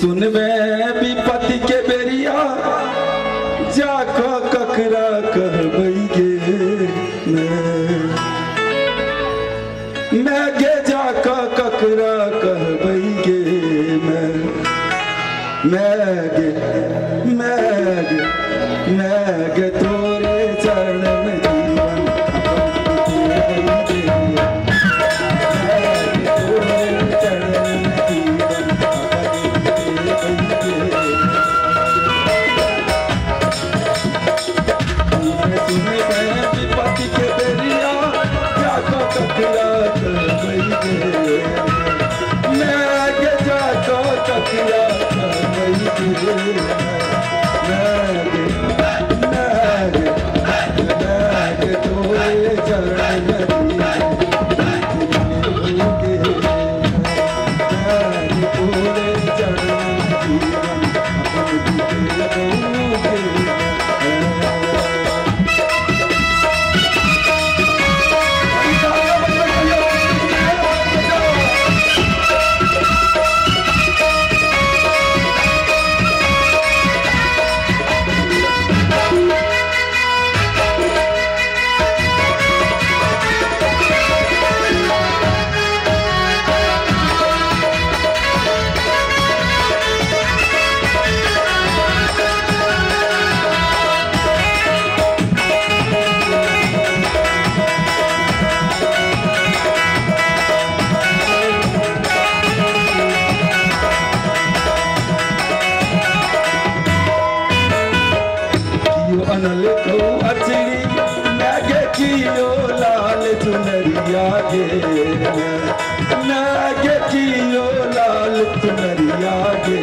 सुन में विपत्ति के बेरिया जाको ककरा कहबई गे मैं गे जाको ककरा कहबई गे मैं गे तोरे चरण में अनल को अचरी नागे कियो लाल चुनरिया गे नागे कियो लाल चुनरिया गे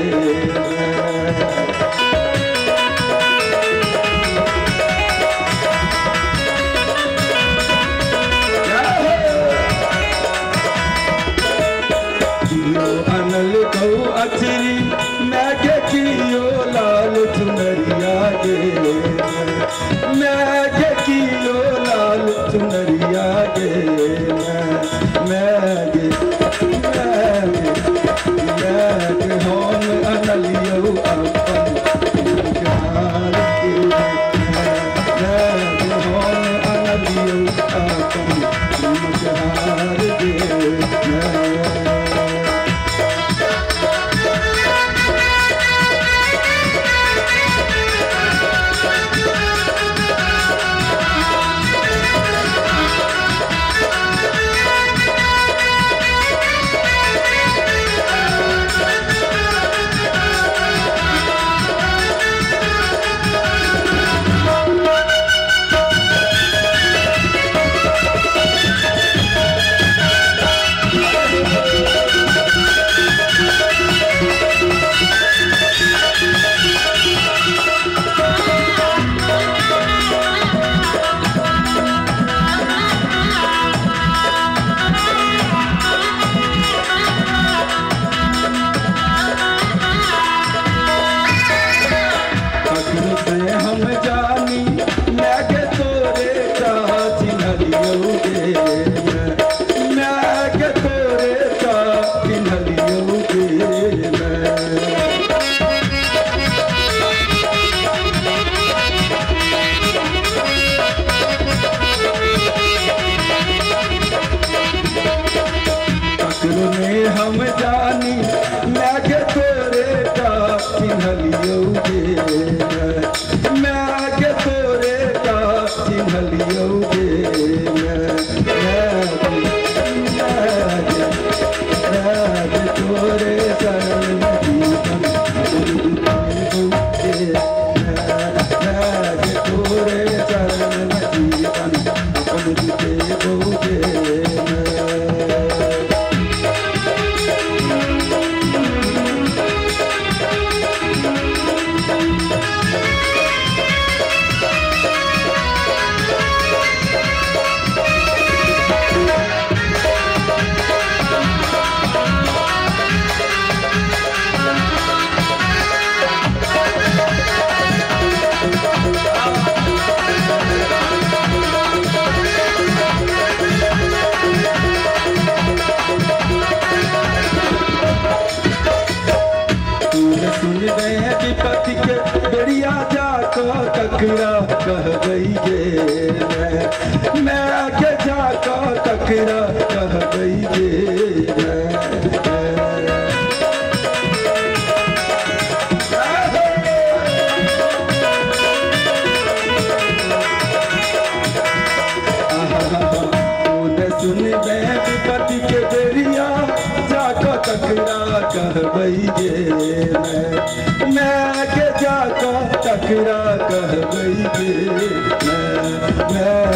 अनल को अचरी नागे कियो लाल चुनरिया गे मैं कियो लाल चुनरिया गे मैं हम अनलियो अपन प्यार के मैं हम अनलियो अपन प्यार के सुन गए विपत्ति के बेरिया जाको टकरा कह गई ये मैं आगे जाको टकरा कह गई ये सुन गए विपत्ति के बेरिया जाको टकरा कह गई ये मैं के जाको टकरा कह गई ये मैं